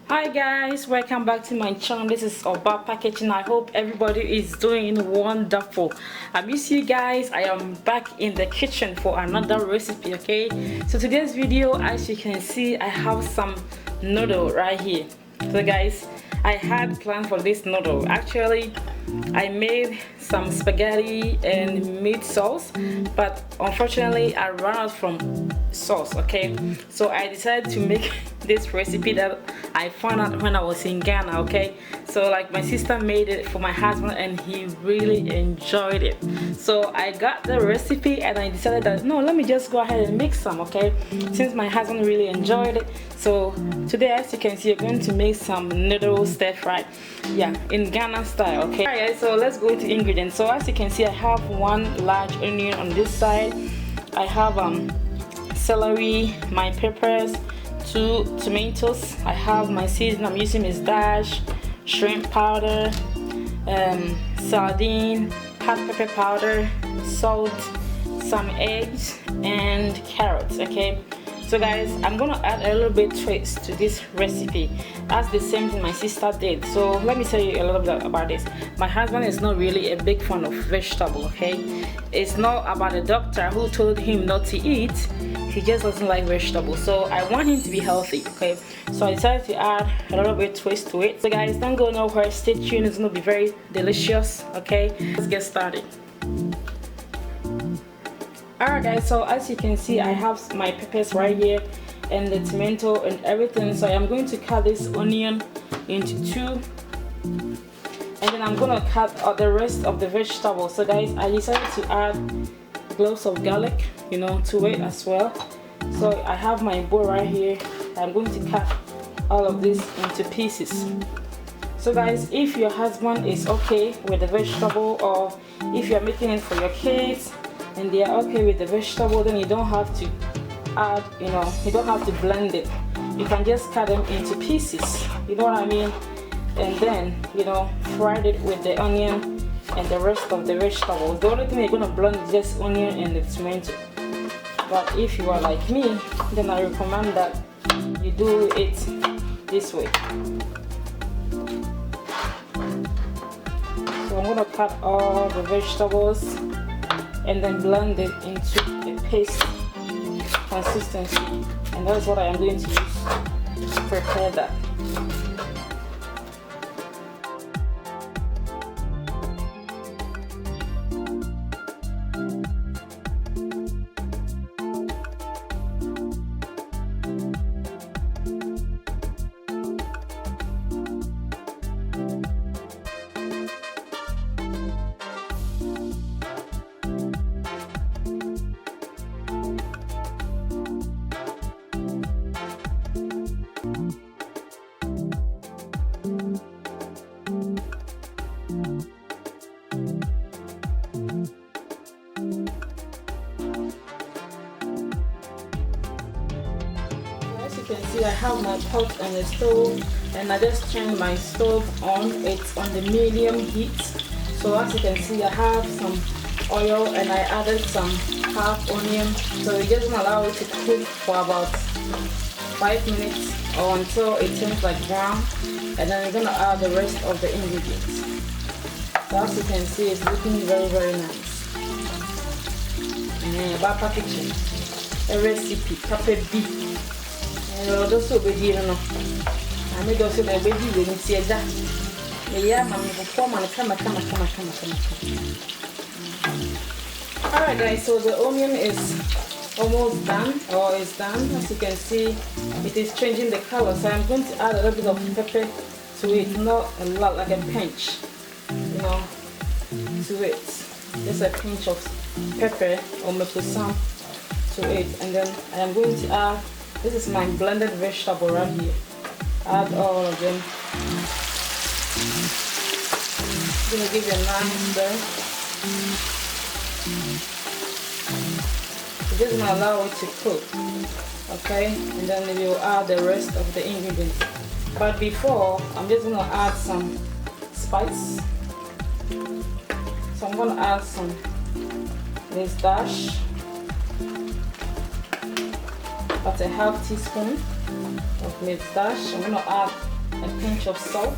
Hi guys, welcome back to my channel. This is OBAAPA Kitchen. I hope everybody is doing wonderful. I miss you guys. I am back in the kitchen for another recipe. Okay, so today's video, as you can see, I have some noodle right here. So guys, I had planned for this noodle. Actually, I made some spaghetti and meat sauce, but unfortunately I ran out from sauce. Okay, so I decided to make this recipe that I found out when I was in Ghana. Okay, so like my sister made it for my husband and he really enjoyed it. So I got the recipe and I decided that no, let me just go ahead and make some. Okay, since my husband really enjoyed it. So today, as you can see, we're going to make some noodle stir fry, yeah, in Ghana style. Okay, alright guys, so let's go into ingredients. So as you can see, I have one large onion on this side. I have celery, my peppers, 2 tomatoes. I have my seasoning I'm using is dash, shrimp powder, sardine, hot pepper powder, salt, some eggs, and carrots. Okay, so guys, I'm gonna add a little bit twist to this recipe. That's the same thing my sister did. So let me tell you a little bit about this. My husband is not really a big fan of vegetable. Okay, it's not about the doctor who told him not to eat. He just doesn't like vegetables, so I want him to be healthy. Okay, so I decided to add a little bit twist to it. So guys, don't go nowhere, stay tuned. It's gonna be very delicious. Okay, let's get started. Alright guys, so as you can see, I have my peppers right here and the tomato and everything. So I'm going to cut this onion into 2, and then I'm gonna cut the rest of the vegetables. So guys, I decided to add cloves of garlic, you know, to it as well. So I have my bowl right here. I'm going to cut all of this into pieces. So guys, if your husband is okay with the vegetable, or if you're making it for your kids and they are okay with the vegetable, then you don't have to add, you know, you don't have to blend it. You can just cut them into pieces, you know what I mean, and then, you know, fry it with the onion and the rest of the vegetables. The only thing you're gonna blend is just onion and the tomato. But if you are like me, then I recommend that you do it this way. So I'm gonna cut all the vegetables and then blend it into a paste consistency, and that's what I am going to use to prepare that. You can see I have my pot on the stove, and I just turned my stove on. It's on the medium heat. So as you can see, I have some oil and I added some half onion. So we're just gonna allow it to cook for about 5 minutes or until it turns like brown, and then we're gonna add the rest of the ingredients. So as you can see, it's looking very, very nice. OBAAPA Kitchen, a recipe, Papa B. Just so big, you know. I made also my baby when you see that. Yeah, mommy, come. Alright guys, so the onion is almost done, or is done. As you can see, it is changing the color. So I'm going to add a little bit of pepper to it, not a lot, like a pinch, you know, to it. Just a pinch of pepper or maple salt to it, and then I am going to add. This is my blended vegetable right here. Add all of them. I'm gonna give you a nice stir. We're just gonna allow it to cook, okay? And then we will add the rest of the ingredients. But before, I'm just gonna add some spice. So I'm gonna add some this dash. That's a half teaspoon of maize dash. I'm going to add a pinch of salt,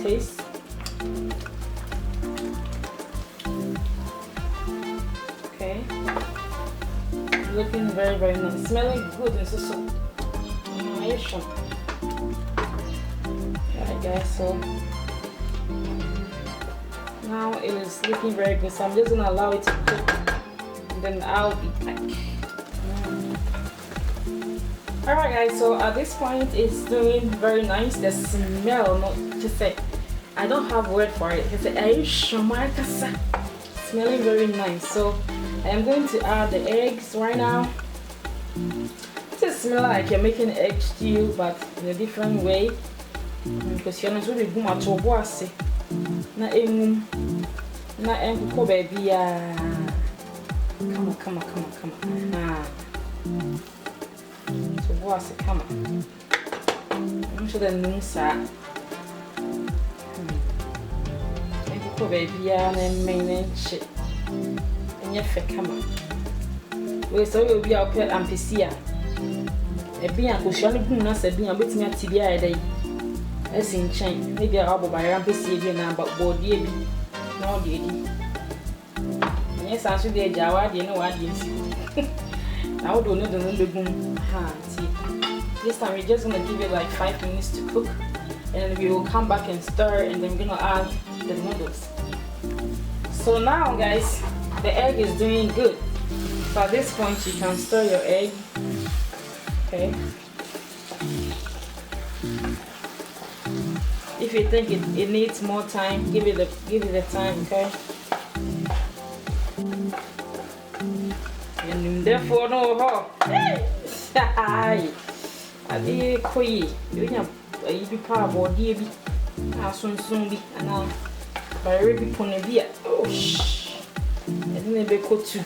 taste. Okay, looking very, very nice, smelling good and so nice. Alright guys, so now it is looking very good, so I'm just gonna allow it to cook and then I'll be back. Alright guys, so at this point it's doing very nice. The smell, not to say, I don't have word for it. It's smelling very nice. So I am going to add the eggs right now. It just smells like you're making egg stew but in a different way. Because you're not really boom at all. Na enko baby. Come on. So what's it? Come on. I'm sure the nunsa. Enko baby and main shit. And yet come on. We so you'll be out here and PCA. A being a cushion of goodness, a being a bit near TBI day. As in chain, maybe I'll buy a PCA now, but body no lady. Yes, I should be a Jawa, you know what you see. I would do the boom. This time we're just gonna give it like 5 minutes to cook, and then we will come back and stir, and then we're gonna add the noodles. So now guys, the egg is doing good. So at this point you can stir your egg. Okay. If you think it needs more time, give it the time, okay? And therefore no hi. I be queen. You know, you be power or dear be. I soon be and now by Ruby Pony beer. Oh shh. I didn't be cooked too.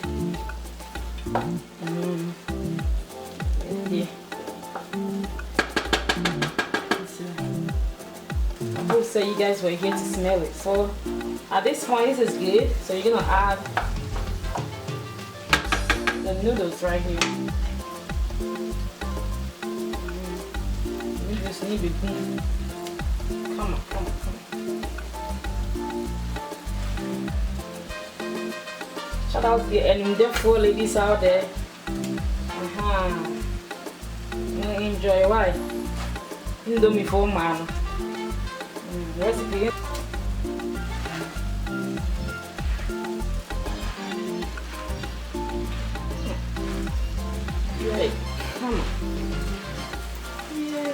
I will say you guys were here to smell it. So at this point this is good. So you're gonna add the noodles right here. You just need to be. Come on. Shout out to the 4 ladies out there. You enjoy why? Indomie for man. Recipe. Right. Come on. Yeah.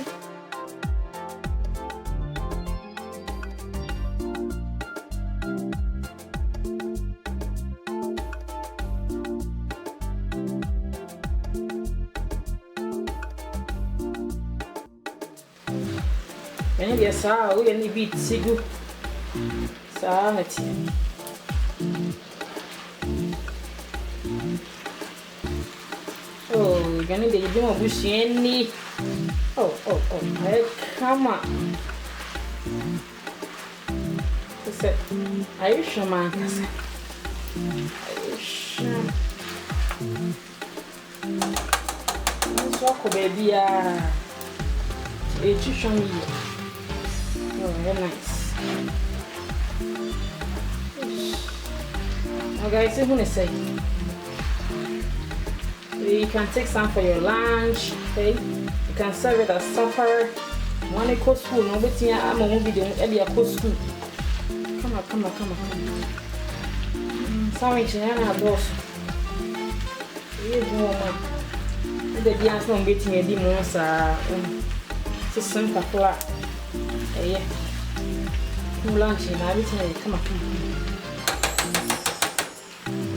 And yes, we only beat Sigu. Sanity. Oh, you're gonna be doing bushy any. Oh, come on. Are you sure, man? Are you sure? Let's walk, baby. It's showing you. Oh, very nice. Now, guys, I'm gonna say you can take some for your lunch. Okay, you can serve it as supper. When you go to school, no, but I'm a movie doing every school. Come on. Sandwich, I boss. You go, the dance not beating a demon, it's simple flat. Yeah. Lunch and everything. Come on.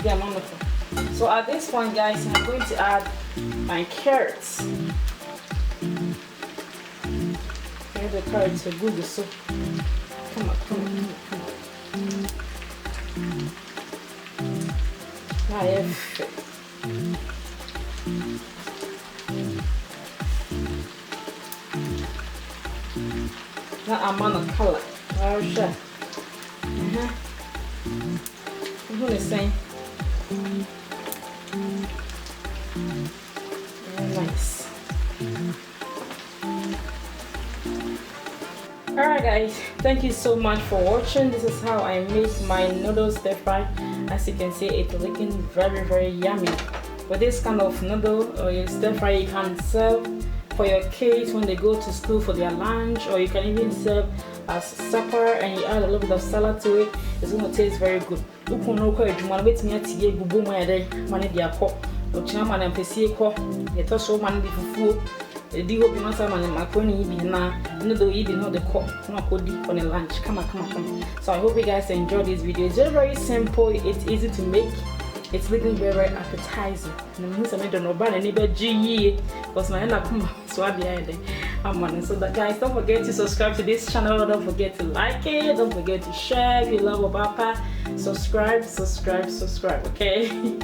Yeah, wonderful. So at this point, guys, I'm going to add my carrots. Okay, the carrots are good, so come on. Now, now I'm on a color. Oh, sure. I'm going to say. Very nice. Alright guys, thank you so much for watching. This is how I make my noodles stir fry. As you can see, it's looking very yummy. With this kind of noodle or your stir fry, you can serve for your kids when they go to school for their lunch, or you can even serve as supper and you add a little bit of salad to it. It's going to taste very good. The hope you must have macaroni be na noodle you know the cup not on the lunch. Come on. So I hope you guys enjoyed this video. It's very simple, it's easy to make, it's looking very appetizing. And I don't know about any GE because my come so I behind it. So that guys, don't forget to subscribe to this channel, don't forget to like it, don't forget to share if you love OBAAPA. Subscribe, okay?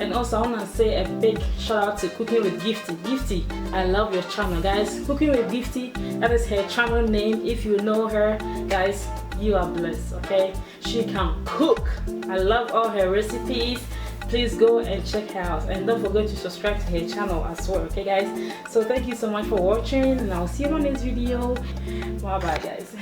And also I want to say a big shout out to Cooking with Gifty. Gifty, I love your channel guys. Cooking with Gifty, that is her channel name. If you know her guys, you are blessed, okay? She can cook. I love all her recipes. Please go and check her out, and don't forget to subscribe to her channel as well, okay guys? So thank you so much for watching, and I'll see you on this video. Bye bye guys.